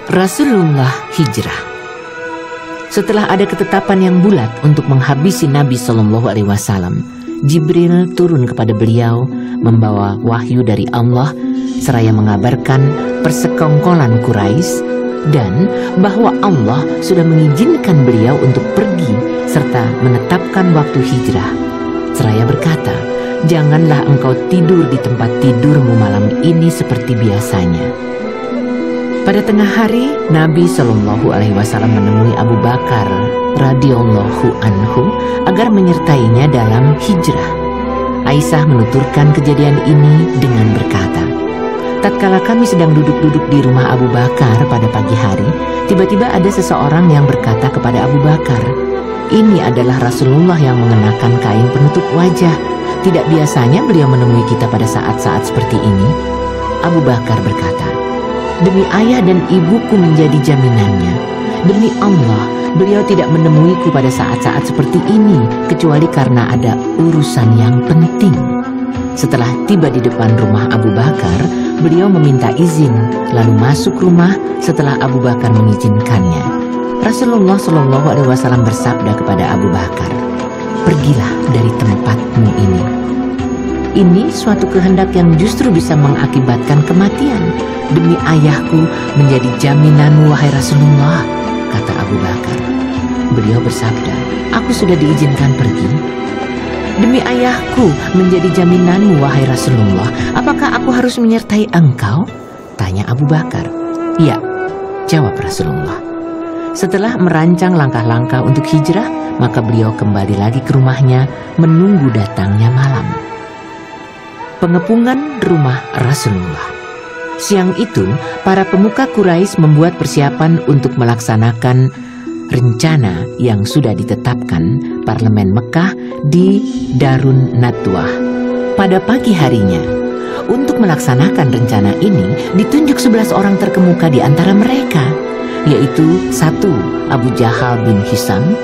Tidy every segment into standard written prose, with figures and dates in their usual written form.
Rasulullah hijrah. Setelah ada ketetapan yang bulat untuk menghabisi Nabi Shallallahu Alaihi Wasallam, Jibril turun kepada beliau membawa wahyu dari Allah seraya mengabarkan persekongkolan Quraisy dan bahwa Allah sudah mengizinkan beliau untuk pergi serta menetapkan waktu hijrah. Seraya berkata, "Janganlah engkau tidur di tempat tidurmu malam ini seperti biasanya." Pada tengah hari, Nabi Shallallahu Alaihi Wasallam menemui Abu Bakar radhiyallahu anhu agar menyertainya dalam hijrah. Aisyah menuturkan kejadian ini dengan berkata, "Tatkala kami sedang duduk-duduk di rumah Abu Bakar pada pagi hari, tiba-tiba ada seseorang yang berkata kepada Abu Bakar, 'Ini adalah Rasulullah yang mengenakan kain penutup wajah. Tidak biasanya beliau menemui kita pada saat-saat seperti ini.' Abu Bakar berkata, 'Demi ayah dan ibuku menjadi jaminannya. Demi Allah, beliau tidak menemuiku pada saat-saat seperti ini, kecuali karena ada urusan yang penting.' Setelah tiba di depan rumah Abu Bakar, beliau meminta izin, lalu masuk rumah setelah Abu Bakar mengizinkannya. Rasulullah Shallallahu Alaihi Wasallam bersabda kepada Abu Bakar, 'Pergilah dari tempatmu ini. Ini suatu kehendak yang justru bisa mengakibatkan kematian. Demi ayahku menjadi jaminanmu, wahai Rasulullah,' kata Abu Bakar. Beliau bersabda, 'Aku sudah diizinkan pergi.' 'Demi ayahku menjadi jaminanmu, wahai Rasulullah, apakah aku harus menyertai engkau?' tanya Abu Bakar. 'Ya,' jawab Rasulullah. Setelah merancang langkah-langkah untuk hijrah, maka beliau kembali lagi ke rumahnya menunggu datangnya malam. Pengepungan rumah Rasulullah. Siang itu, para pemuka Quraisy membuat persiapan untuk melaksanakan rencana yang sudah ditetapkan parlemen Mekah di Darun Nadwah. Pada pagi harinya, untuk melaksanakan rencana ini ditunjuk 11 orang terkemuka di antara mereka, yaitu 1. Abu Jahal bin Hisam,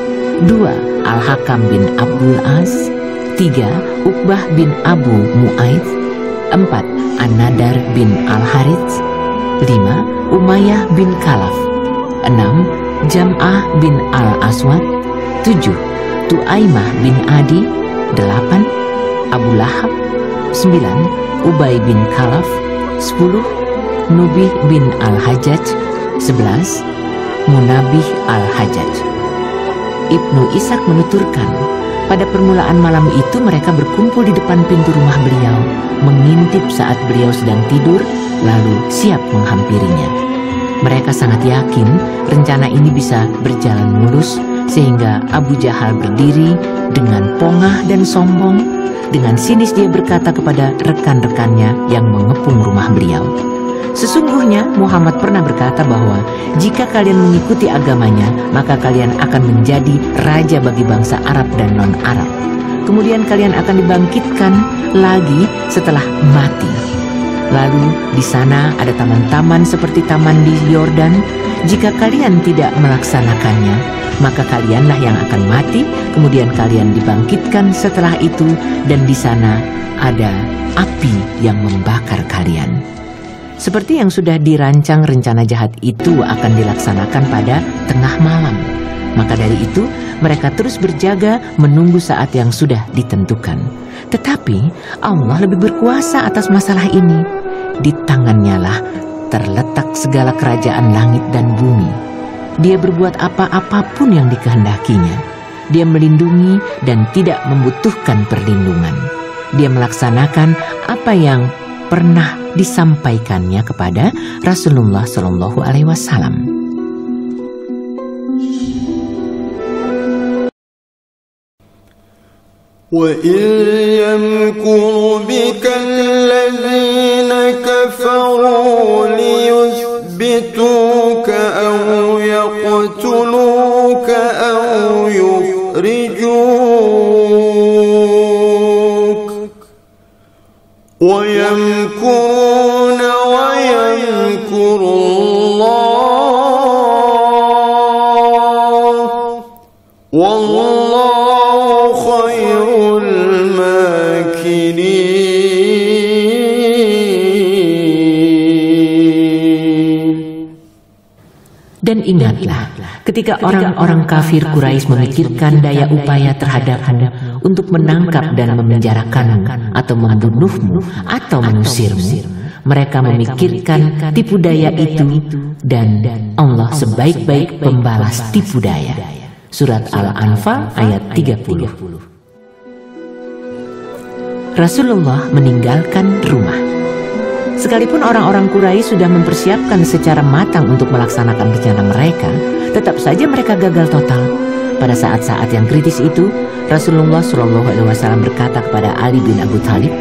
2. Al-Hakam bin Abdul As, 3. Uqbah bin Abu Mu'aidz, 4. An-Nadar bin Al-Harits, 5. Umayyah bin Khalaf, 6. Jam'ah bin Al-Aswad, 7. Tu'aimah bin Adi, 8. Abu Lahab, 9. Ubay bin Khalaf, 10. Nubih bin Al-Hajjaj, 11. Munabih Al-Hajjaj. Ibnu Ishaq menuturkan, pada permulaan malam itu mereka berkumpul di depan pintu rumah beliau, mengintip saat beliau sedang tidur, lalu siap menghampirinya. Mereka sangat yakin rencana ini bisa berjalan mulus, sehingga Abu Jahal berdiri dengan pongah dan sombong. Dengan sinis dia berkata kepada rekan-rekannya yang mengepung rumah beliau, "Sesungguhnya Muhammad pernah berkata bahwa jika kalian mengikuti agamanya, maka kalian akan menjadi raja bagi bangsa Arab dan non-Arab. Kemudian kalian akan dibangkitkan lagi setelah mati. Lalu di sana ada taman-taman seperti taman di Yordan. Jika kalian tidak melaksanakannya, maka kalianlah yang akan mati. Kemudian kalian dibangkitkan setelah itu, dan di sana ada api yang membakar kalian." Seperti yang sudah dirancang, rencana jahat itu akan dilaksanakan pada tengah malam. Maka dari itu, mereka terus berjaga menunggu saat yang sudah ditentukan. Tetapi Allah lebih berkuasa atas masalah ini. Di tangannya lah terletak segala kerajaan langit dan bumi. Dia berbuat apa-apapun yang dikehendakinya. Dia melindungi dan tidak membutuhkan perlindungan. Dia melaksanakan apa yang pernah disampaikannya kepada Rasulullah Shallallahu Alaihi Wasallam. وَإِذْ يَمْكُرُ بِكَ الَّذِينَ كَفَرُوا لِيُثْبِتُوكَ أَوْ يَقْتُلُوكَ أَوْ يُخْرِجُوكَ وَيَمْكُرُونَ وَيَمْكُرُ اللَّهُ وَاللَّهُ خَيْرُ الْمَاكِرِينَ. Dan ingatlah, ketika orang-orang kafir Quraisy memikirkan daya upaya terhadapmu untuk menangkap dan memenjarakanmu atau membunuhmu atau mengusirmu, mereka memikirkan tipu daya itu, dan Allah sebaik-baik pembalas tipu daya. Surat Al-Anfal ayat 30. Rasulullah meninggalkan rumah. Sekalipun orang-orang Quraisy sudah mempersiapkan secara matang untuk melaksanakan rencana mereka, tetap saja mereka gagal total. Pada saat-saat yang kritis itu, Rasulullah SAW berkata kepada Ali bin Abi Thalib,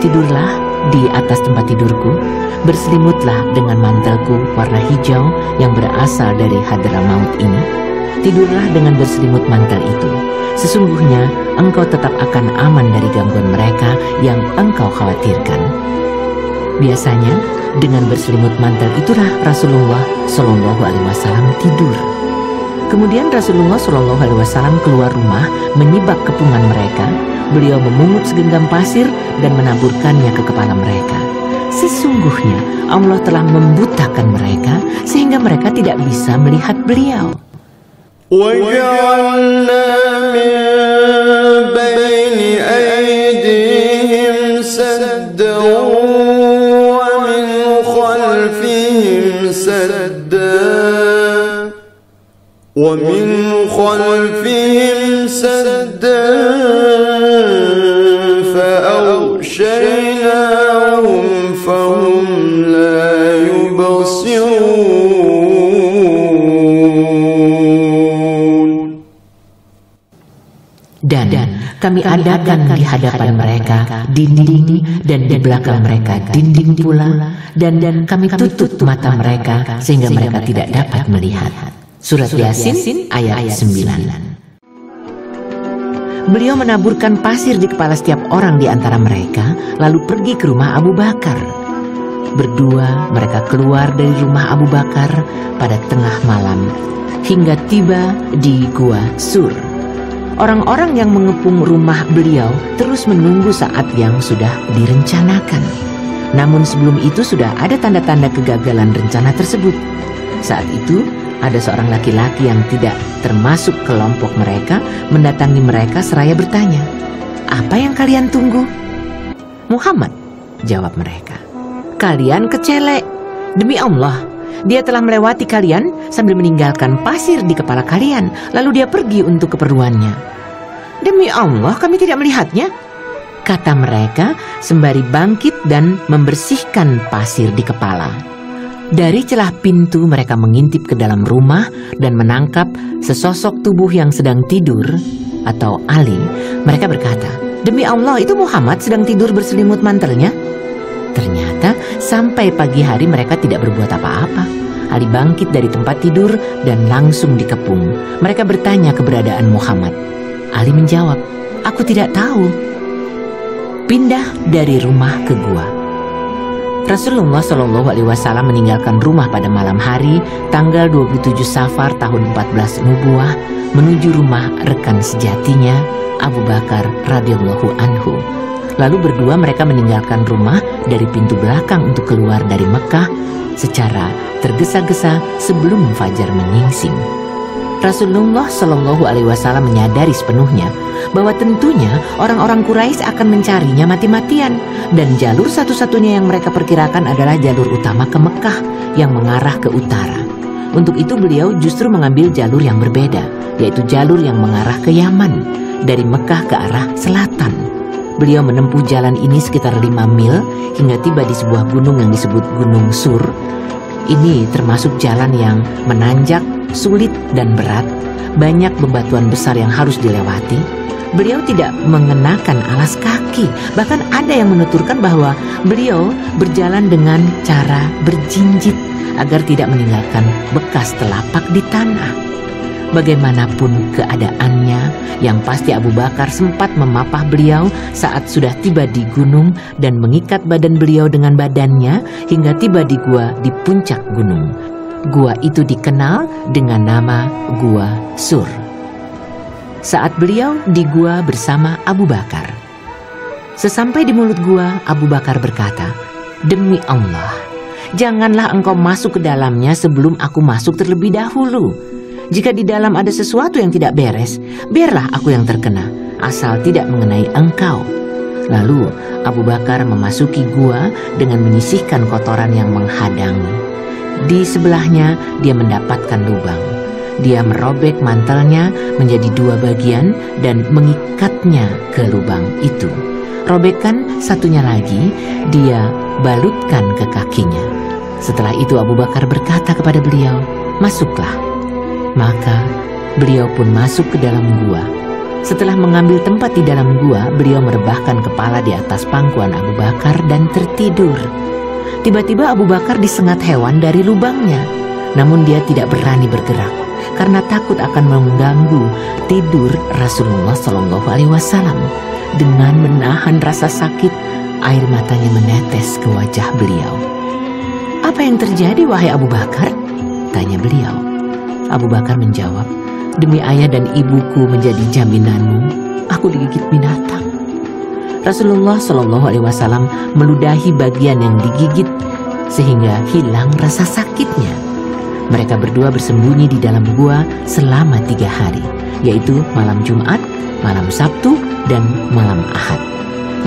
"Tidurlah di atas tempat tidurku, berselimutlah dengan mantelku warna hijau yang berasal dari Hadramaut ini. Tidurlah dengan berselimut mantel itu. Sesungguhnya engkau tetap akan aman dari gangguan mereka yang engkau khawatirkan." Biasanya dengan berselimut mantel itulah Rasulullah SAW tidur. Kemudian Rasulullah SAW keluar rumah menyibak kepungan mereka. Beliau memungut segenggam pasir dan menaburkannya ke kepala mereka. Sesungguhnya Allah telah membutakan mereka sehingga mereka tidak bisa melihat beliau. وَجَعَلْنَا مِن بَيْنِ أَيْدِيهِمْ سَدًّا ومن خلفهم سدا فأغشيناهم فهم لا يبصرون. Dan kami adakan di hadapan mereka dinding, dan di belakang mereka dinding pula, dan kami tutup mata mereka sehingga mereka tidak dapat melihat. Surat Yasin ayat 9. Beliau menaburkan pasir di kepala setiap orang di antara mereka, lalu pergi ke rumah Abu Bakar. Berdua mereka keluar dari rumah Abu Bakar pada tengah malam hingga tiba di Gua Sur. Orang-orang yang mengepung rumah beliau terus menunggu saat yang sudah direncanakan. Namun sebelum itu sudah ada tanda-tanda kegagalan rencana tersebut. Saat itu ada seorang laki-laki yang tidak termasuk kelompok mereka mendatangi mereka seraya bertanya, "Apa yang kalian tunggu?" "Muhammad," jawab mereka. "Kalian kecelek. Demi Allah, dia telah melewati kalian sambil meninggalkan pasir di kepala kalian, lalu dia pergi untuk keperluannya." "Demi Allah, kami tidak melihatnya," kata mereka sembari bangkit dan membersihkan pasir di kepala. Dari celah pintu mereka mengintip ke dalam rumah dan menangkap sesosok tubuh yang sedang tidur, atau Ali. Mereka berkata, "Demi Allah, itu Muhammad sedang tidur berselimut mantelnya." Ternyata sampai pagi hari mereka tidak berbuat apa-apa. Ali bangkit dari tempat tidur dan langsung dikepung. Mereka bertanya keberadaan Muhammad. Ali menjawab, "Aku tidak tahu." Pindah dari rumah ke gua. Rasulullah SAW meninggalkan rumah pada malam hari tanggal 27 Safar tahun 14 Nubuwah menuju rumah rekan sejatinya Abu Bakar radhiyallahu anhu. Lalu berdua mereka meninggalkan rumah dari pintu belakang untuk keluar dari Mekah secara tergesa-gesa sebelum fajar menyingsing. Rasulullah SAW menyadari sepenuhnya bahwa tentunya orang-orang Quraisy akan mencarinya mati-matian, dan jalur satu-satunya yang mereka perkirakan adalah jalur utama ke Mekah yang mengarah ke utara. Untuk itu beliau justru mengambil jalur yang berbeda, yaitu jalur yang mengarah ke Yaman dari Mekah ke arah selatan. Beliau menempuh jalan ini sekitar 5 mil hingga tiba di sebuah gunung yang disebut Gunung Sur. Ini termasuk jalan yang menanjak, sulit dan berat, banyak bebatuan besar yang harus dilewati. Beliau tidak mengenakan alas kaki, bahkan ada yang menuturkan bahwa beliau berjalan dengan cara berjinjit agar tidak meninggalkan bekas telapak di tanah. Bagaimanapun keadaannya, yang pasti Abu Bakar sempat memapah beliau saat sudah tiba di gunung dan mengikat badan beliau dengan badannya hingga tiba di gua di puncak gunung. Gua itu dikenal dengan nama Gua Sur. Saat beliau di gua bersama Abu Bakar, sesampai di mulut gua, Abu Bakar berkata, "Demi Allah, janganlah engkau masuk ke dalamnya sebelum aku masuk terlebih dahulu. Jika di dalam ada sesuatu yang tidak beres, biarlah aku yang terkena, asal tidak mengenai engkau." Lalu Abu Bakar memasuki gua dengan menyisihkan kotoran yang menghadangi. Di sebelahnya dia mendapatkan lubang. Dia merobek mantelnya menjadi 2 bagian dan mengikatnya ke lubang itu. Robekan satunya lagi dia balutkan ke kakinya. Setelah itu Abu Bakar berkata kepada beliau, "Masuklah." Maka beliau pun masuk ke dalam gua. Setelah mengambil tempat di dalam gua, beliau merebahkan kepala di atas pangkuan Abu Bakar dan tertidur. Tiba-tiba Abu Bakar disengat hewan dari lubangnya, namun dia tidak berani bergerak karena takut akan mengganggu tidur Rasulullah SAW. Dengan menahan rasa sakit, air matanya menetes ke wajah beliau. "Apa yang terjadi, wahai Abu Bakar?" tanya beliau. Abu Bakar menjawab, "Demi ayah dan ibuku menjadi jaminanmu, aku digigit binatang." Rasulullah SAW meludahi bagian yang digigit sehingga hilang rasa sakitnya. Mereka berdua bersembunyi di dalam gua selama 3 hari, yaitu malam Jumat, malam Sabtu, dan malam Ahad.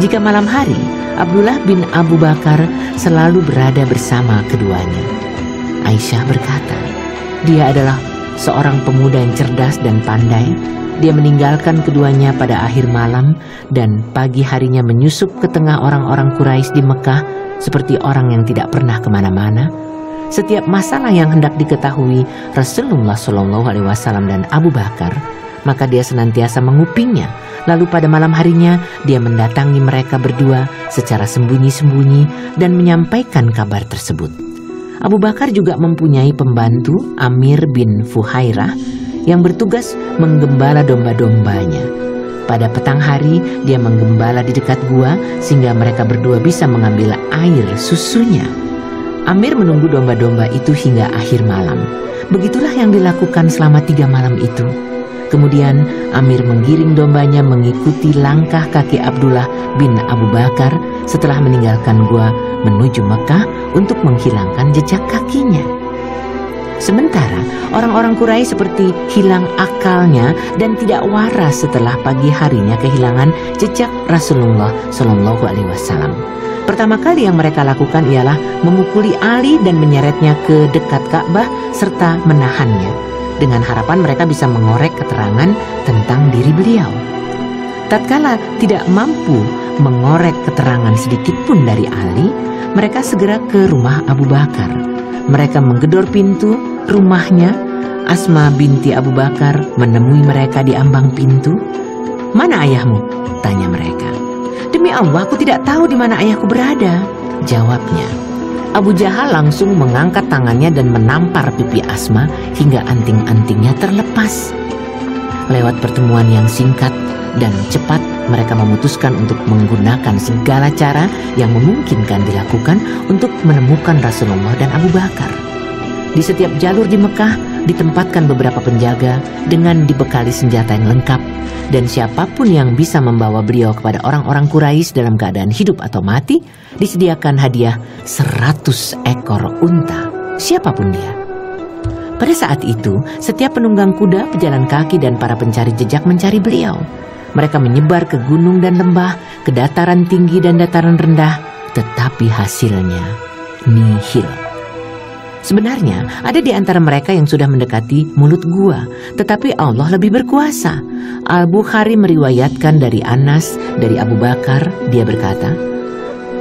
Jika malam hari, Abdullah bin Abu Bakar selalu berada bersama keduanya. Aisyah berkata, "Dia adalah seorang pemuda yang cerdas dan pandai. Dia meninggalkan keduanya pada akhir malam dan pagi harinya menyusup ke tengah orang-orang Quraisy di Mekah seperti orang yang tidak pernah kemana-mana. Setiap masalah yang hendak diketahui Rasulullah SAW dan Abu Bakar, maka dia senantiasa mengupingnya. Lalu pada malam harinya dia mendatangi mereka berdua secara sembunyi-sembunyi dan menyampaikan kabar tersebut." Abu Bakar juga mempunyai pembantu, Amir bin Fuhairah, yang bertugas menggembala domba-dombanya. Pada petang hari dia menggembala di dekat gua sehingga mereka berdua bisa mengambil air susunya. Amir menunggu domba-domba itu hingga akhir malam. Begitulah yang dilakukan selama 3 malam itu. Kemudian Amir menggiring dombanya mengikuti langkah kaki Abdullah bin Abu Bakar setelah meninggalkan gua menuju Mekah untuk menghilangkan jejak kakinya. Sementara orang-orang Quraisy seperti hilang akalnya dan tidak waras setelah pagi harinya kehilangan jejak Rasulullah SAW. Pertama kali yang mereka lakukan ialah memukuli Ali dan menyeretnya ke dekat Ka'bah serta menahannya, dengan harapan mereka bisa mengorek keterangan tentang diri beliau. Tatkala tidak mampu mengorek keterangan sedikit pun dari Ali, mereka segera ke rumah Abu Bakar. Mereka menggedor pintu rumahnya. Asma binti Abu Bakar menemui mereka di ambang pintu. "Mana ayahmu?" tanya mereka. "Demi Allah, aku tidak tahu di mana ayahku berada," jawabnya. Abu Jahal langsung mengangkat tangannya dan menampar pipi Asma hingga anting-antingnya terlepas. Lewat pertemuan yang singkat dan cepat, mereka memutuskan untuk menggunakan segala cara yang memungkinkan dilakukan untuk menemukan Rasulullah dan Abu Bakar. Di setiap jalur di Mekah ditempatkan beberapa penjaga dengan dibekali senjata yang lengkap, dan siapapun yang bisa membawa beliau kepada orang-orang Quraisy dalam keadaan hidup atau mati disediakan hadiah 100 ekor unta, siapapun dia. Pada saat itu, setiap penunggang kuda, pejalan kaki, dan para pencari jejak mencari beliau. Mereka menyebar ke gunung dan lembah, ke dataran tinggi dan dataran rendah, tetapi hasilnya nihil. Sebenarnya ada di antara mereka yang sudah mendekati mulut gua, tetapi Allah lebih berkuasa. Al-Bukhari meriwayatkan dari Anas dari Abu Bakar, dia berkata,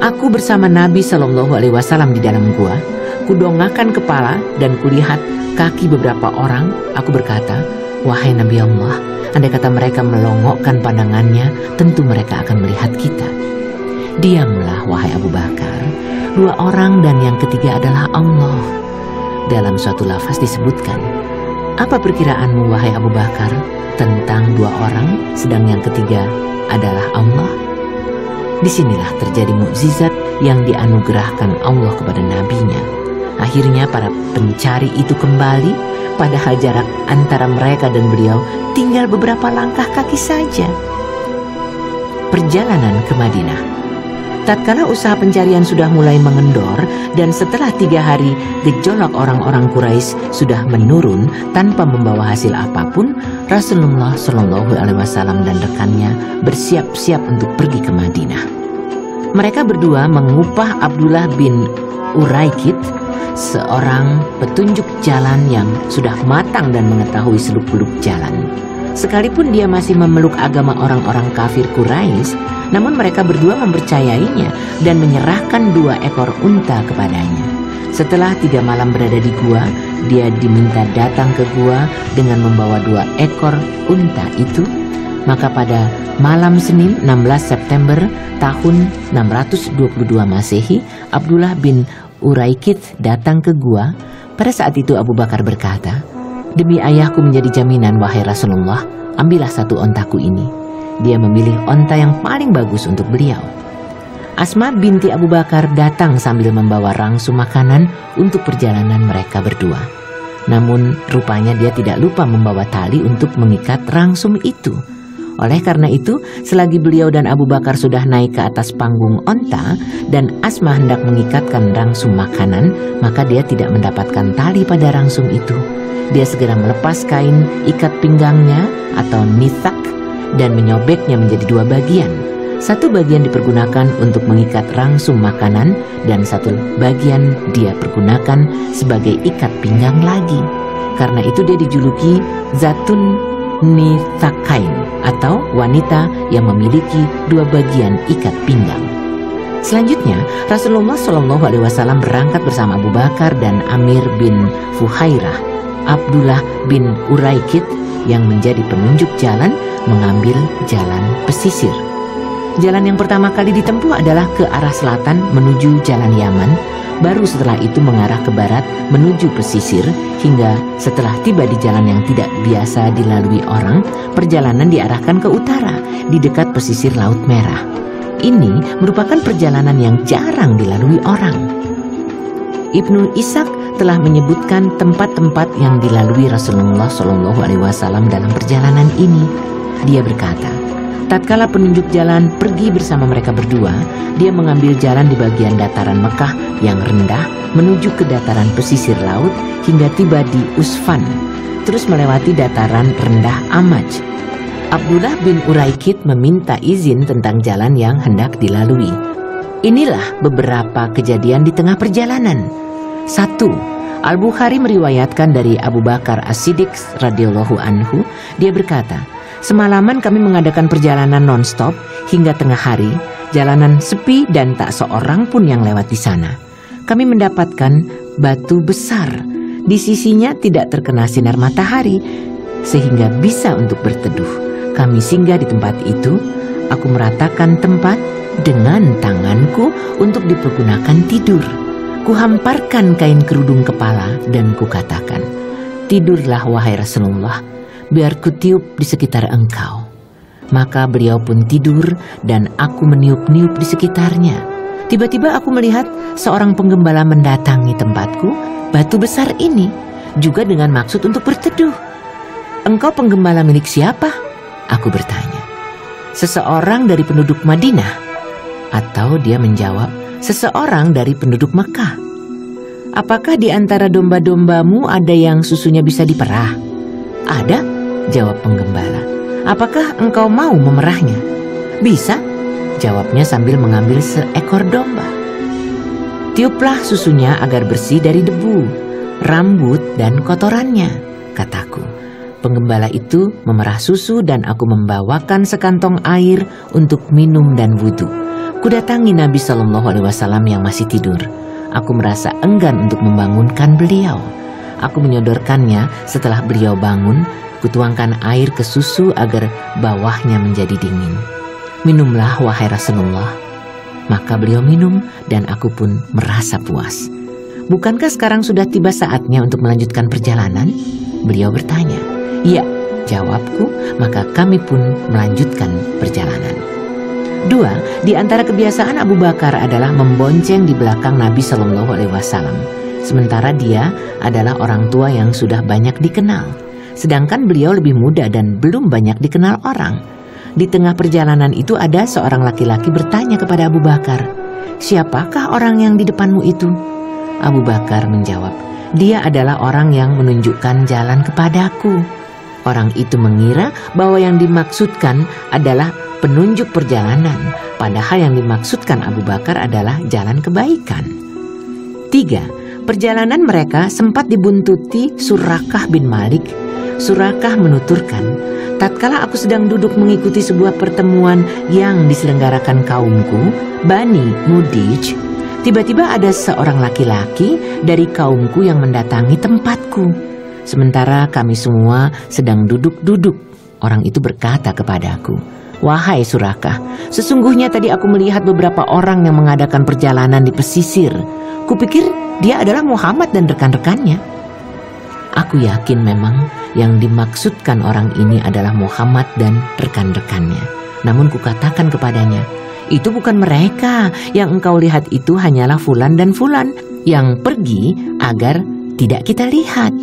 "Aku bersama Nabi SAW di dalam gua, kudongakkan kepala dan kulihat kaki beberapa orang. Aku berkata, wahai Nabi Allah, andai kata mereka melongokkan pandangannya, tentu mereka akan melihat kita. Diamlah wahai Abu Bakar, 2 orang dan yang ketiga adalah Allah." Dalam suatu lafaz disebutkan, "Apa perkiraanmu wahai Abu Bakar tentang 2 orang sedang yang ketiga adalah Allah?" Disinilah terjadi mukjizat yang dianugerahkan Allah kepada nabinya. Akhirnya para pencari itu kembali, padahal jarak antara mereka dan beliau tinggal beberapa langkah kaki saja. Perjalanan ke Madinah. Tatkala usaha pencarian sudah mulai mengendor dan setelah 3 hari gejolak orang-orang Quraisy sudah menurun tanpa membawa hasil apapun, Rasulullah Shallallahu Alaihi Wasallam dan rekannya bersiap-siap untuk pergi ke Madinah. Mereka berdua mengupah Abdullah bin Uraikid, seorang petunjuk jalan yang sudah matang dan mengetahui seluk-beluk jalan. Sekalipun dia masih memeluk agama orang-orang kafir Quraisy, namun mereka berdua mempercayainya dan menyerahkan 2 ekor unta kepadanya. Setelah 3 malam berada di gua, dia diminta datang ke gua dengan membawa 2 ekor unta itu. Maka pada malam Senin 16 September tahun 622 Masehi, Abdullah bin Uraikid datang ke gua. Pada saat itu Abu Bakar berkata, "Demi ayahku menjadi jaminan, wahai Rasulullah, ambillah 1 ontaku ini." Dia memilih onta yang paling bagus untuk beliau. Asma binti Abu Bakar datang sambil membawa rangsum makanan untuk perjalanan mereka berdua. Namun rupanya dia tidak lupa membawa tali untuk mengikat rangsum itu. Oleh karena itu, selagi beliau dan Abu Bakar sudah naik ke atas panggung onta dan Asma hendak mengikatkan rangsum makanan, maka dia tidak mendapatkan tali pada rangsum itu. Dia segera melepas kain ikat pinggangnya atau nithak dan menyobeknya menjadi 2 bagian. 1 bagian dipergunakan untuk mengikat rangsum makanan dan 1 bagian dia pergunakan sebagai ikat pinggang lagi. Karena itu dia dijuluki Zatun Nithakain atau wanita yang memiliki 2 bagian ikat pinggang. Selanjutnya, Rasulullah Shallallahu Alaihi Wasallam berangkat bersama Abu Bakar dan Amir bin Fuhairah. Abdullah bin Uraikid yang menjadi penunjuk jalan mengambil jalan pesisir. Jalan yang pertama kali ditempuh adalah ke arah selatan menuju jalan Yaman, baru setelah itu mengarah ke barat menuju pesisir, hingga setelah tiba di jalan yang tidak biasa dilalui orang, perjalanan diarahkan ke utara di dekat pesisir Laut Merah. Ini merupakan perjalanan yang jarang dilalui orang. Ibnu Ishaq telah menyebutkan tempat-tempat yang dilalui Rasulullah Shallallahu Alaihi Wasallam dalam perjalanan ini. Dia berkata, tatkala penunjuk jalan pergi bersama mereka berdua, dia mengambil jalan di bagian dataran Mekah yang rendah menuju ke dataran pesisir laut hingga tiba di Usfan, terus melewati dataran rendah Amaj. Abdullah bin Uraikid meminta izin tentang jalan yang hendak dilalui. Inilah beberapa kejadian di tengah perjalanan. 1. Al-Bukhari meriwayatkan dari Abu Bakar As-Siddiq radhiyallahu anhu, dia berkata, "Semalaman kami mengadakan perjalanan non-stop hingga tengah hari, jalanan sepi dan tak seorang pun yang lewat di sana. Kami mendapatkan batu besar, di sisinya tidak terkena sinar matahari, sehingga bisa untuk berteduh. Kami singgah di tempat itu, aku meratakan tempat dengan tanganku untuk dipergunakan tidur. Kuhamparkan kain kerudung kepala dan kukatakan, tidurlah wahai Rasulullah, biar kutiup di sekitar engkau. Maka beliau pun tidur dan aku meniup-niup di sekitarnya. Tiba-tiba aku melihat seorang penggembala mendatangi tempatku, batu besar ini, juga dengan maksud untuk berteduh. Engkau penggembala milik siapa? Aku bertanya. Seseorang dari penduduk Madinah. Atau dia menjawab, seseorang dari penduduk Mekah. Apakah di antara domba-dombamu ada yang susunya bisa diperah? Ada, jawab penggembala. Apakah engkau mau memerahnya? Bisa, jawabnya sambil mengambil seekor domba. Tiuplah susunya agar bersih dari debu, rambut dan kotorannya, kataku. Penggembala itu memerah susu dan aku membawakan sekantong air untuk minum dan wudhu. Kudatangi Nabi Shallallahu Alaihi Wasallam yang masih tidur. Aku merasa enggan untuk membangunkan beliau. Aku menyodorkannya setelah beliau bangun. Kutuangkan air ke susu agar bawahnya menjadi dingin. Minumlah wahai Rasulullah. Maka beliau minum dan aku pun merasa puas. Bukankah sekarang sudah tiba saatnya untuk melanjutkan perjalanan? Beliau bertanya. Ya, jawabku, maka kami pun melanjutkan perjalanan. 2. Di antara kebiasaan Abu Bakar adalah membonceng di belakang Nabi Shallallahu Alaihi Wasallam. Sementara dia adalah orang tua yang sudah banyak dikenal. Sedangkan beliau lebih muda dan belum banyak dikenal orang. Di tengah perjalanan itu ada seorang laki-laki bertanya kepada Abu Bakar, "Siapakah orang yang di depanmu itu?" Abu Bakar menjawab, "Dia adalah orang yang menunjukkan jalan kepadaku." Orang itu mengira bahwa yang dimaksudkan adalah penunjuk perjalanan, padahal yang dimaksudkan Abu Bakar adalah jalan kebaikan. 3. Perjalanan mereka sempat dibuntuti Surakah bin Malik. Surakah menuturkan, "Tatkala aku sedang duduk mengikuti sebuah pertemuan yang diselenggarakan kaumku, Bani Mudij, tiba-tiba ada seorang laki-laki dari kaumku yang mendatangi tempatku. Sementara kami semua sedang duduk-duduk, orang itu berkata kepadaku, 'Wahai Surakah, sesungguhnya tadi aku melihat beberapa orang yang mengadakan perjalanan di pesisir. Kupikir dia adalah Muhammad dan rekan-rekannya.' Aku yakin memang yang dimaksudkan orang ini adalah Muhammad dan rekan-rekannya. Namun kukatakan kepadanya, 'Itu bukan mereka, yang engkau lihat itu hanyalah Fulan dan Fulan yang pergi agar tidak kita lihat.'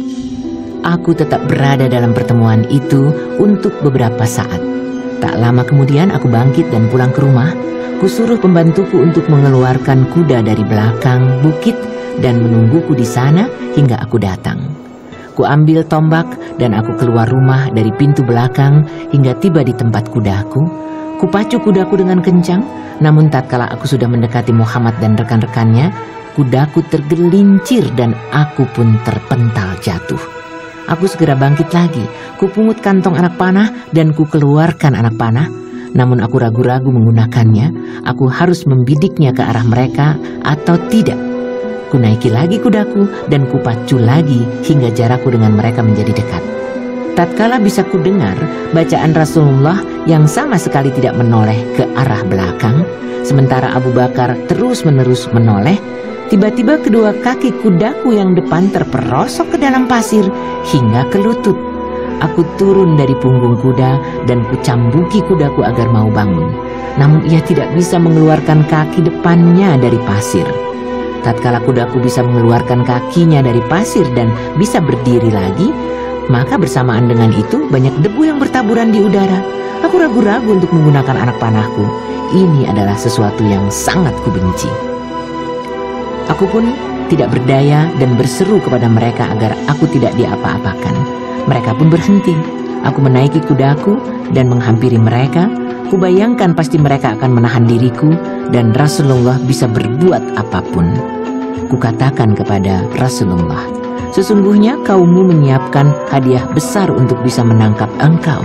Aku tetap berada dalam pertemuan itu untuk beberapa saat. Tak lama kemudian aku bangkit dan pulang ke rumah. Kusuruh pembantuku untuk mengeluarkan kuda dari belakang bukit dan menungguku di sana hingga aku datang. Kuambil tombak dan aku keluar rumah dari pintu belakang hingga tiba di tempat kudaku. Kupacu kudaku dengan kencang, namun tatkala aku sudah mendekati Muhammad dan rekan-rekannya, kudaku tergelincir dan aku pun terpental jatuh. Aku segera bangkit lagi, kupungut kantong anak panah dan kukeluarkan anak panah. Namun aku ragu-ragu menggunakannya, aku harus membidiknya ke arah mereka atau tidak. Kunaiki lagi kudaku dan kupacu lagi hingga jarakku dengan mereka menjadi dekat. Tatkala bisa kudengar bacaan Rasulullah yang sama sekali tidak menoleh ke arah belakang, sementara Abu Bakar terus-menerus menoleh, tiba-tiba kedua kaki kudaku yang depan terperosok ke dalam pasir hingga ke lutut. Aku turun dari punggung kuda dan kucambuki kudaku agar mau bangun. Namun ia tidak bisa mengeluarkan kaki depannya dari pasir. Tatkala kudaku bisa mengeluarkan kakinya dari pasir dan bisa berdiri lagi, maka bersamaan dengan itu banyak debu yang bertaburan di udara. Aku ragu-ragu untuk menggunakan anak panahku. Ini adalah sesuatu yang sangat kubenci. Aku pun tidak berdaya dan berseru kepada mereka agar aku tidak diapa-apakan. Mereka pun berhenti. Aku menaiki kudaku dan menghampiri mereka. Kubayangkan pasti mereka akan menahan diriku dan Rasulullah bisa berbuat apapun. Kukatakan kepada Rasulullah, "Sesungguhnya kaummu menyiapkan hadiah besar untuk bisa menangkap engkau."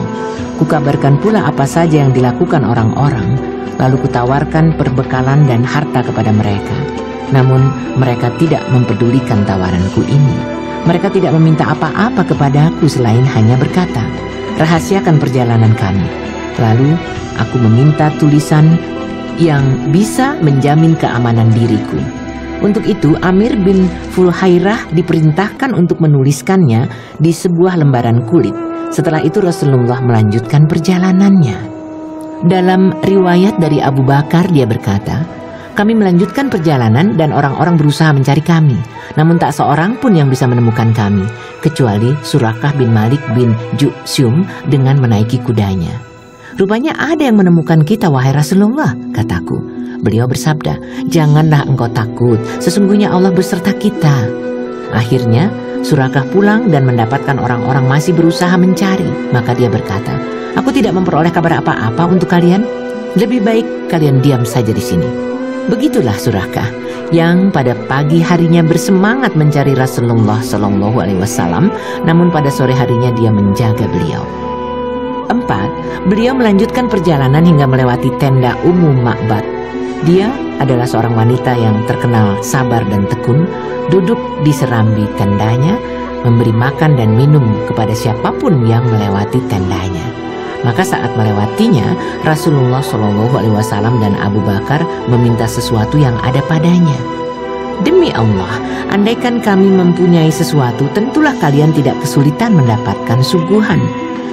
Kukabarkan pula apa saja yang dilakukan orang-orang, lalu kutawarkan perbekalan dan harta kepada mereka. Namun mereka tidak mempedulikan tawaranku ini. Mereka tidak meminta apa-apa kepadaku selain hanya berkata, "Rahasiakan perjalanan kami." Lalu aku meminta tulisan yang bisa menjamin keamanan diriku. Untuk itu Amir bin Fulhairah diperintahkan untuk menuliskannya di sebuah lembaran kulit. Setelah itu Rasulullah melanjutkan perjalanannya. Dalam riwayat dari Abu Bakar dia berkata, "Kami melanjutkan perjalanan dan orang-orang berusaha mencari kami. Namun tak seorang pun yang bisa menemukan kami, kecuali Surakah bin Malik bin Ju'syum dengan menaiki kudanya." "Rupanya ada yang menemukan kita, wahai Rasulullah," kataku. Beliau bersabda, "Janganlah engkau takut, sesungguhnya Allah beserta kita." Akhirnya Surakah pulang dan mendapatkan orang-orang masih berusaha mencari. Maka dia berkata, "Aku tidak memperoleh kabar apa-apa untuk kalian. Lebih baik kalian diam saja di sini." Begitulah Surakah yang pada pagi harinya bersemangat mencari Rasulullah SAW, namun pada sore harinya dia menjaga beliau. 4. Beliau melanjutkan perjalanan hingga melewati tenda Ummu Ma'bad. Dia adalah seorang wanita yang terkenal sabar dan tekun, duduk di serambi tendanya, memberi makan dan minum kepada siapapun yang melewati tendanya. Maka saat melewatinya, Rasulullah SAW dan Abu Bakar meminta sesuatu yang ada padanya. "Demi Allah, andaikan kami mempunyai sesuatu, tentulah kalian tidak kesulitan mendapatkan suguhan.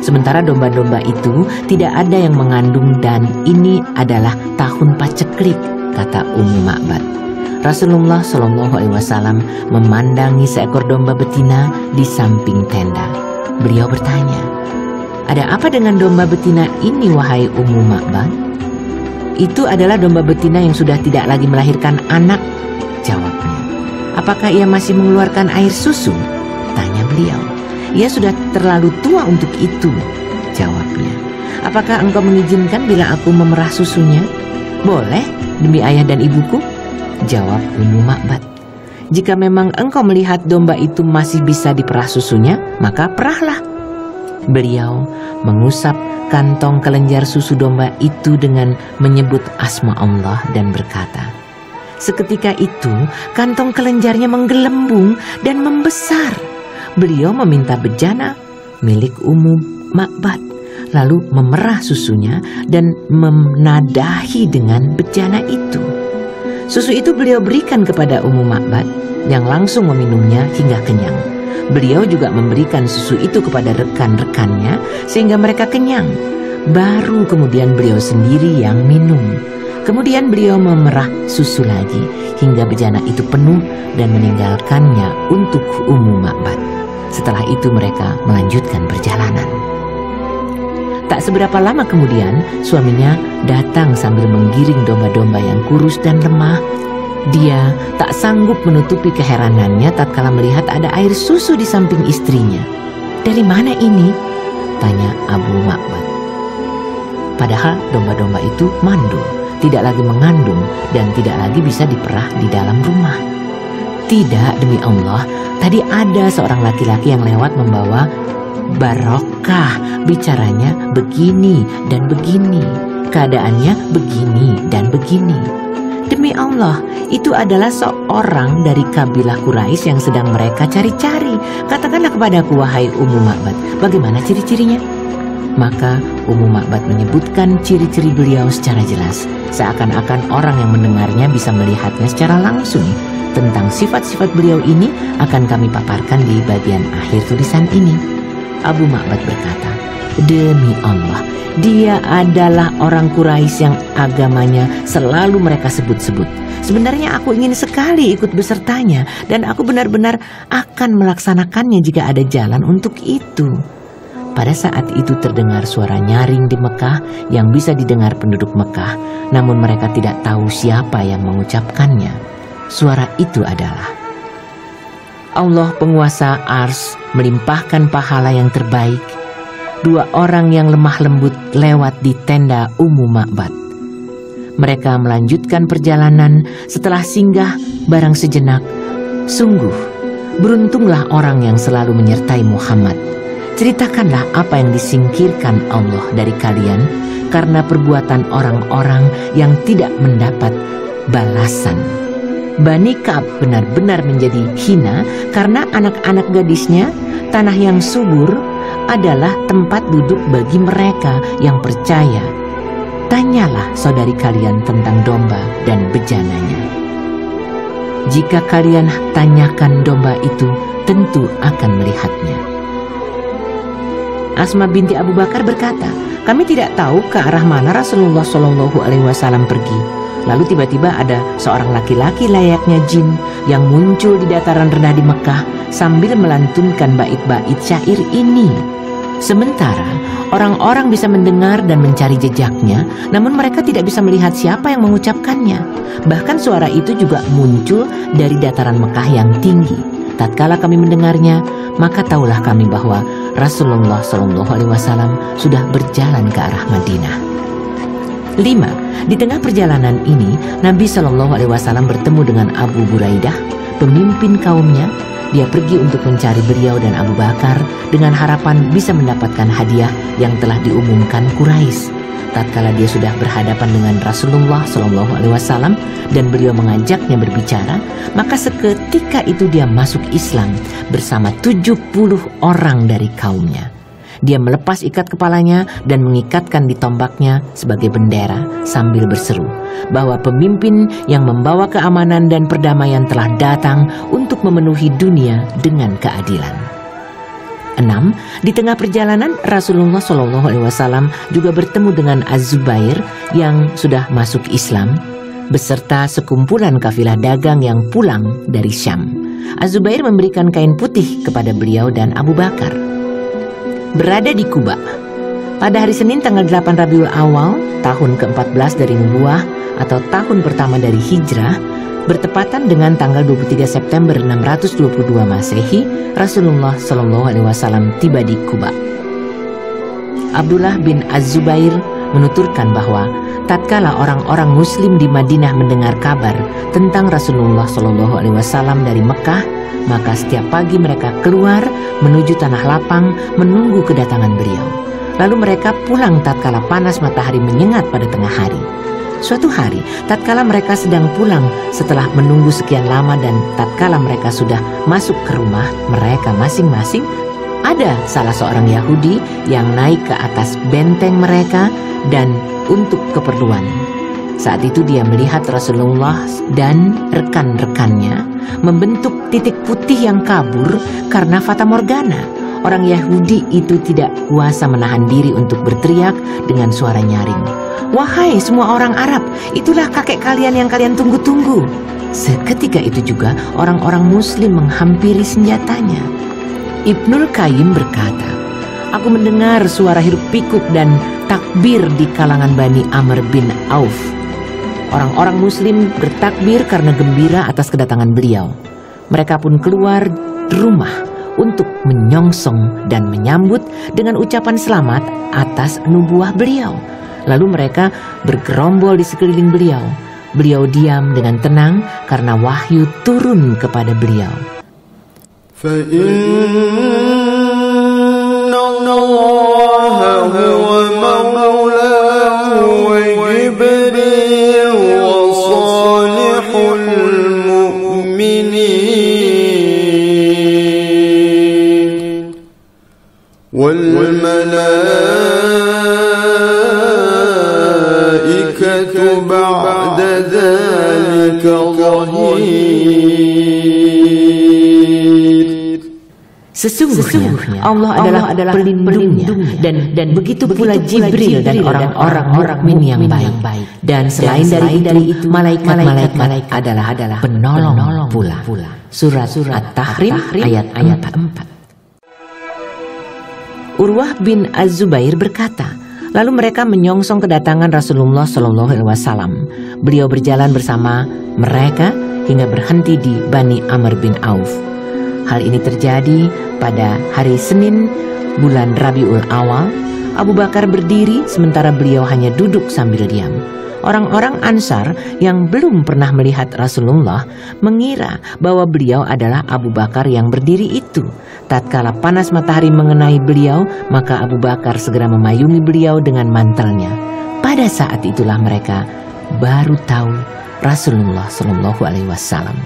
Sementara domba-domba itu tidak ada yang mengandung dan ini adalah tahun paceklik," kata Ummu Ma'bad. Rasulullah SAW memandangi seekor domba betina di samping tenda. Beliau bertanya, "Ada apa dengan domba betina ini, wahai Ummu Ma'bad?" "Itu adalah domba betina yang sudah tidak lagi melahirkan anak," jawabnya. "Apakah ia masih mengeluarkan air susu?" tanya beliau. "Ia sudah terlalu tua untuk itu," jawabnya. "Apakah engkau mengizinkan bila aku memerah susunya?" "Boleh, demi ayah dan ibuku," jawab Ummu Ma'bad. "Jika memang engkau melihat domba itu masih bisa diperah susunya, maka perahlah." Beliau mengusap kantong kelenjar susu domba itu dengan menyebut asma Allah dan berkata, seketika itu kantong kelenjarnya menggelembung dan membesar. Beliau meminta bejana milik Ummu Ma'bad, lalu memerah susunya dan menadahi dengan bejana itu. Susu itu beliau berikan kepada Ummu Ma'bad yang langsung meminumnya hingga kenyang. Beliau juga memberikan susu itu kepada rekan-rekannya sehingga mereka kenyang. Baru kemudian beliau sendiri yang minum. Kemudian beliau memerah susu lagi hingga bejana itu penuh dan meninggalkannya untuk Ummu Ma'bad. Setelah itu mereka melanjutkan perjalanan. Tak seberapa lama kemudian, suaminya datang sambil menggiring domba-domba yang kurus dan lemah. Dia tak sanggup menutupi keheranannya tatkala melihat ada air susu di samping istrinya. "Dari mana ini?" tanya Abu Ma'bad. Padahal domba-domba itu mandul, tidak lagi mengandung dan tidak lagi bisa diperah di dalam rumah. "Tidak, demi Allah, tadi ada seorang laki-laki yang lewat membawa barokah, bicaranya begini dan begini, keadaannya begini dan begini. Demi Allah, itu adalah seorang dari kabilah Quraisy yang sedang mereka cari-cari. Katakanlah kepadaku, wahai Ummu Ma'bad, bagaimana ciri-cirinya?" Maka Ummu Ma'bad menyebutkan ciri-ciri beliau secara jelas, seakan-akan orang yang mendengarnya bisa melihatnya secara langsung. Tentang sifat-sifat beliau ini akan kami paparkan di bagian akhir tulisan ini. Abu Ma'bad berkata, "Demi Allah, dia adalah orang Quraisy yang agamanya selalu mereka sebut-sebut. Sebenarnya aku ingin sekali ikut besertanya dan aku benar-benar akan melaksanakannya jika ada jalan untuk itu." Pada saat itu terdengar suara nyaring di Mekah yang bisa didengar penduduk Mekah, namun mereka tidak tahu siapa yang mengucapkannya. Suara itu adalah, "Allah penguasa Ars melimpahkan pahala yang terbaik. Dua orang yang lemah lembut lewat di tenda Ummu Ma'bad. Mereka melanjutkan perjalanan setelah singgah barang sejenak. Sungguh, beruntunglah orang yang selalu menyertai Muhammad. Ceritakanlah apa yang disingkirkan Allah dari kalian karena perbuatan orang-orang yang tidak mendapat balasan. Bani Ka'ab benar-benar menjadi hina karena anak-anak gadisnya. Tanah yang subur adalah tempat duduk bagi mereka yang percaya. Tanyalah saudari kalian tentang domba dan bejananya. Jika kalian tanyakan domba itu, tentu akan melihatnya." Asma binti Abu Bakar berkata, "Kami tidak tahu ke arah mana Rasulullah SAW pergi. Lalu tiba-tiba ada seorang laki-laki layaknya jin yang muncul di dataran rendah di Mekah sambil melantunkan bait-bait syair ini. Sementara orang-orang bisa mendengar dan mencari jejaknya, namun mereka tidak bisa melihat siapa yang mengucapkannya. Bahkan suara itu juga muncul dari dataran Mekah yang tinggi. Tatkala kami mendengarnya, maka tahulah kami bahwa Rasulullah SAW sudah berjalan ke arah Madinah." 5. Di tengah perjalanan ini, Nabi SAW bertemu dengan Abu Buraidah, pemimpin kaumnya. Dia pergi untuk mencari beliau dan Abu Bakar dengan harapan bisa mendapatkan hadiah yang telah diumumkan Quraisy. Tatkala dia sudah berhadapan dengan Rasulullah SAW dan beliau mengajaknya berbicara, maka seketika itu dia masuk Islam bersama 70 orang dari kaumnya. Dia melepas ikat kepalanya dan mengikatkan di tombaknya sebagai bendera sambil berseru bahwa pemimpin yang membawa keamanan dan perdamaian telah datang untuk memenuhi dunia dengan keadilan. 6. Di tengah perjalanan, Rasulullah SAW juga bertemu dengan Az-Zubair yang sudah masuk Islam beserta sekumpulan kafilah dagang yang pulang dari Syam. Az-Zubair memberikan kain putih kepada beliau dan Abu Bakar. Berada di Quba, Pada hari Senin tanggal 8 Rabiul Awal, tahun ke-14 dari nubuah atau tahun pertama dari hijrah, bertepatan dengan tanggal 23 September 622 Masehi, Rasulullah Shallallahu Alaihi Wasallam tiba di Quba. Abdullah bin Az-Zubair menuturkan bahwa tatkala orang-orang Muslim di Madinah mendengar kabar tentang Rasulullah Shallallahu Alaihi Wasallam dari Mekah, maka setiap pagi mereka keluar menuju tanah lapang menunggu kedatangan beliau. Lalu mereka pulang tatkala panas matahari menyengat pada tengah hari. Suatu hari, tatkala mereka sedang pulang setelah menunggu sekian lama dan tatkala mereka sudah masuk ke rumah mereka masing-masing, ada salah seorang Yahudi yang naik ke atas benteng mereka dan untuk keperluan. Saat itu dia melihat Rasulullah dan rekan-rekannya membentuk titik putih yang kabur karena fata morgana. Orang Yahudi itu tidak kuasa menahan diri untuk berteriak dengan suara nyaring. "Wahai semua orang Arab, itulah kakek kalian yang kalian tunggu-tunggu." Seketika itu juga orang-orang Muslim menghampiri senjatanya. Ibnul Qayyim berkata, "Aku mendengar suara hiruk pikuk dan takbir di kalangan Bani Amr bin Auf." Orang-orang Muslim bertakbir karena gembira atas kedatangan beliau. Mereka pun keluar rumah untuk menyongsong dan menyambut dengan ucapan selamat atas nubuah beliau. Lalu mereka bergerombol di sekeliling beliau. Beliau diam dengan tenang karena wahyu turun kepada beliau. والملائكة بعد ذلك ظهير. Sesungguhnya Allah adalah pelindungnya dan begitu pula Jibril dan orang-orang mukmin yang baik. Dan selain dari itu malaikat-malaikat adalah penolong pula. Surat At-Tahrim ayat 4. Urwah bin Az-Zubair berkata, lalu mereka menyongsong kedatangan Rasulullah Shallallahu Alaihi Wasallam. Beliau berjalan bersama mereka hingga berhenti di Bani Amr bin Auf. Hal ini terjadi pada hari Senin bulan Rabiul Awal. Abu Bakar berdiri sementara beliau hanya duduk sambil diam. Orang-orang Ansar yang belum pernah melihat Rasulullah mengira bahwa beliau adalah Abu Bakar yang berdiri itu. Tatkala panas matahari mengenai beliau, maka Abu Bakar segera memayungi beliau dengan mantelnya. Pada saat itulah mereka baru tahu Rasulullah Shallallahu Alaihi Wasallam.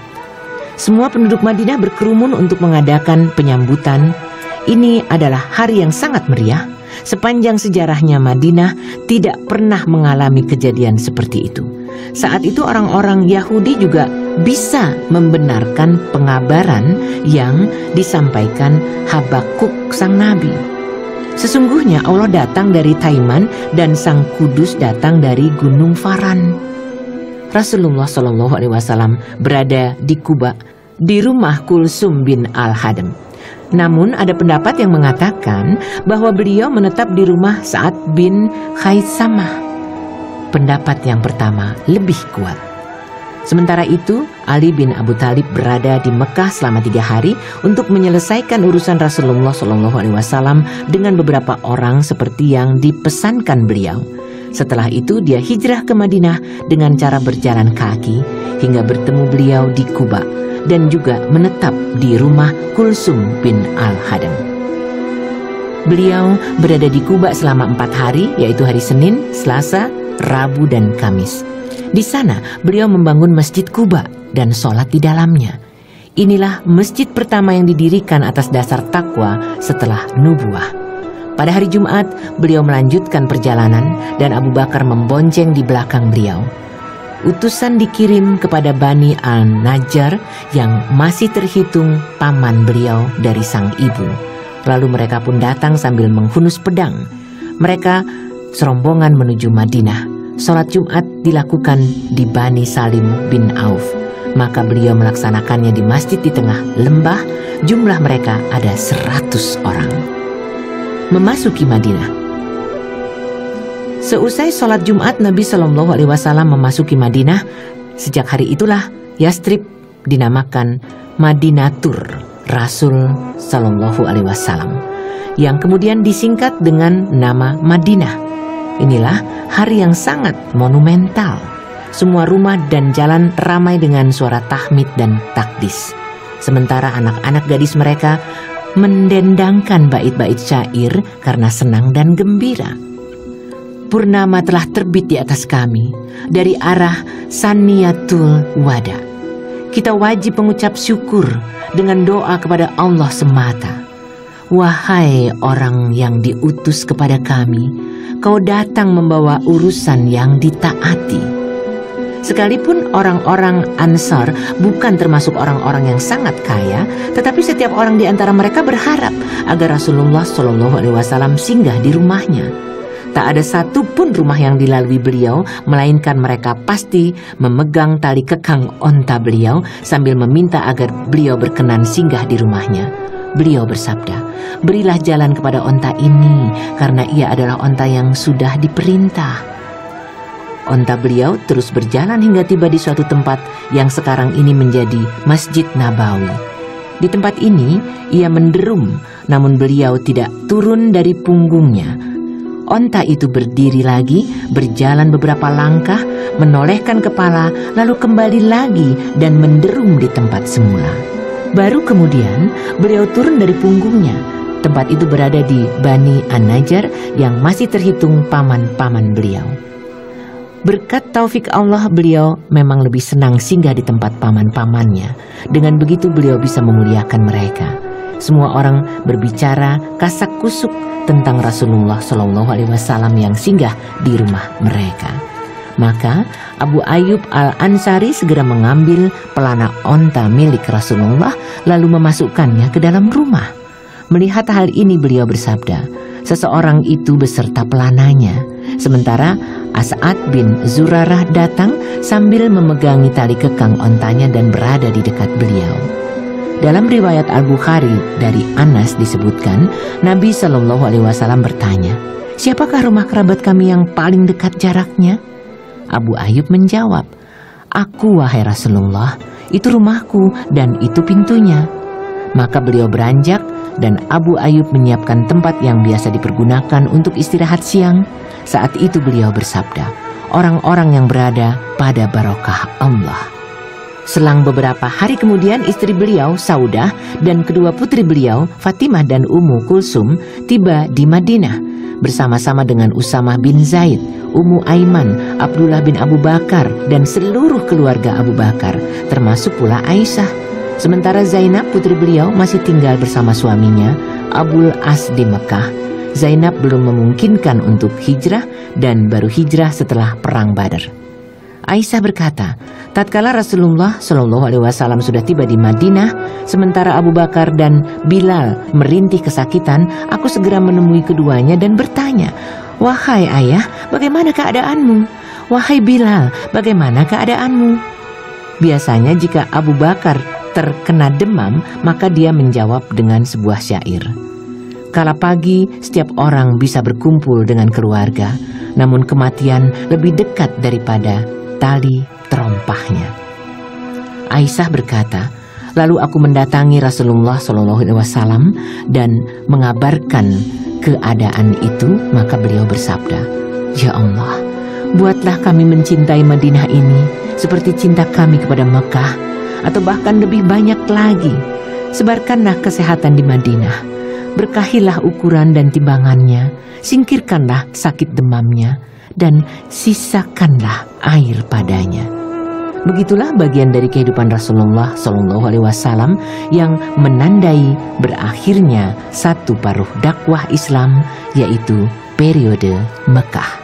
Semua penduduk Madinah berkerumun untuk mengadakan penyambutan. Ini adalah hari yang sangat meriah. Sepanjang sejarahnya Madinah tidak pernah mengalami kejadian seperti itu. Saat itu orang-orang Yahudi juga bisa membenarkan pengabaran yang disampaikan Habakuk sang nabi. Sesungguhnya Allah datang dari Taiman dan Sang Kudus datang dari Gunung Faran. Rasulullah Shallallahu Alaihi Wasallam berada di Quba di rumah Kulsum bin Al-Hadam. Namun ada pendapat yang mengatakan bahwa beliau menetap di rumah Sa'ad bin Khaisamah. Pendapat yang pertama lebih kuat. Sementara itu, Ali bin Abu Thalib berada di Mekah selama 3 hari untuk menyelesaikan urusan Rasulullah SAW dengan beberapa orang seperti yang dipesankan beliau. Setelah itu dia hijrah ke Madinah dengan cara berjalan kaki hingga bertemu beliau di Quba dan juga menetap di rumah Kulsum bin Al-Hadam. Beliau berada di Quba selama 4 hari, yaitu hari Senin, Selasa, Rabu, dan Kamis. Di sana beliau membangun Masjid Quba dan sholat di dalamnya. Inilah masjid pertama yang didirikan atas dasar takwa setelah nubuah. Pada hari Jumat, beliau melanjutkan perjalanan dan Abu Bakar membonceng di belakang beliau. Utusan dikirim kepada Bani Al-Najjar yang masih terhitung paman beliau dari sang ibu. Lalu mereka pun datang sambil menghunus pedang. Mereka serombongan menuju Madinah. Sholat Jumat dilakukan di Bani Salim bin Auf. Maka beliau melaksanakannya di masjid di tengah lembah. Jumlah mereka ada 100 orang. Memasuki Madinah. Seusai sholat Jumat, Nabi Shallallahu Alaihi Wasallam memasuki Madinah. Sejak hari itulah Yastrib dinamakan Madinatur Rasul Shallallahu Alaihi Wasallam, yang kemudian disingkat dengan nama Madinah. Inilah hari yang sangat monumental. Semua rumah dan jalan ramai dengan suara tahmid dan takdis. Sementara anak-anak gadis mereka mendendangkan bait-bait syair karena senang dan gembira. Purnama telah terbit di atas kami dari arah Saniyatul Wada. Kita wajib mengucap syukur dengan doa kepada Allah semata. Wahai orang yang diutus kepada kami, kau datang membawa urusan yang ditaati. Sekalipun orang-orang Ansar bukan termasuk orang-orang yang sangat kaya, tetapi setiap orang di antara mereka berharap agar Rasulullah Shallallahu Alaihi Wasallam singgah di rumahnya. Tak ada satu pun rumah yang dilalui beliau, melainkan mereka pasti memegang tali kekang onta beliau sambil meminta agar beliau berkenan singgah di rumahnya. Beliau bersabda, "Berilah jalan kepada onta ini, karena ia adalah onta yang sudah diperintah." Onta beliau terus berjalan hingga tiba di suatu tempat yang sekarang ini menjadi Masjid Nabawi. Di tempat ini ia menderum, namun beliau tidak turun dari punggungnya. Onta itu berdiri lagi, berjalan beberapa langkah, menolehkan kepala, lalu kembali lagi dan menderum di tempat semula. Baru kemudian beliau turun dari punggungnya. Tempat itu berada di Bani An-Najjar yang masih terhitung paman-paman beliau. Berkat taufik Allah, beliau memang lebih senang singgah di tempat paman-pamannya. Dengan begitu beliau bisa memuliakan mereka. Semua orang berbicara kasak kusuk tentang Rasulullah Shallallahu Alaihi Wasallam yang singgah di rumah mereka. Maka Abu Ayyub Al-Ansari segera mengambil pelana onta milik Rasulullah lalu memasukkannya ke dalam rumah. Melihat hal ini beliau bersabda, seseorang itu beserta pelananya. Sementara As'ad bin Zurarah datang sambil memegangi tali kekang ontanya dan berada di dekat beliau. Dalam riwayat Al-Bukhari dari Anas disebutkan, Nabi Shallallahu Alaihi Wasallam bertanya, "Siapakah rumah kerabat kami yang paling dekat jaraknya?" Abu Ayyub menjawab, "Aku wahai Rasulullah, itu rumahku dan itu pintunya." Maka beliau beranjak dan Abu Ayyub menyiapkan tempat yang biasa dipergunakan untuk istirahat siang. Saat itu beliau bersabda, "Orang-orang yang berada pada barokah Allah." Selang beberapa hari kemudian istri beliau, Saudah, dan kedua putri beliau, Fatimah dan Ummu Kulsum, tiba di Madinah bersama-sama dengan Usamah bin Zaid, Ummu Aiman, Abdullah bin Abu Bakar, dan seluruh keluarga Abu Bakar, termasuk pula Aisyah. Sementara Zainab, putri beliau, masih tinggal bersama suaminya, Abul As di Mekah. Zainab belum memungkinkan untuk hijrah dan baru hijrah setelah Perang Badar. Aisyah berkata, tatkala Rasulullah Shallallahu Alaihi Wasallam sudah tiba di Madinah, sementara Abu Bakar dan Bilal merintih kesakitan, aku segera menemui keduanya dan bertanya, "Wahai ayah, bagaimana keadaanmu? Wahai Bilal, bagaimana keadaanmu?" Biasanya jika Abu Bakar terkena demam, maka dia menjawab dengan sebuah syair. Kala pagi, setiap orang bisa berkumpul dengan keluarga, namun kematian lebih dekat daripada tali terompahnya. Aisyah berkata, lalu aku mendatangi Rasulullah SAW dan mengabarkan keadaan itu, maka beliau bersabda, "Ya Allah, buatlah kami mencintai Madinah ini seperti cinta kami kepada Mekah, atau bahkan lebih banyak lagi. Sebarkanlah kesehatan di Madinah, berkahilah ukuran dan timbangannya, singkirkanlah sakit demamnya, dan sisakanlah air padanya." Begitulah bagian dari kehidupan Rasulullah SAW yang menandai berakhirnya satu paruh dakwah Islam, yaitu periode Mekah.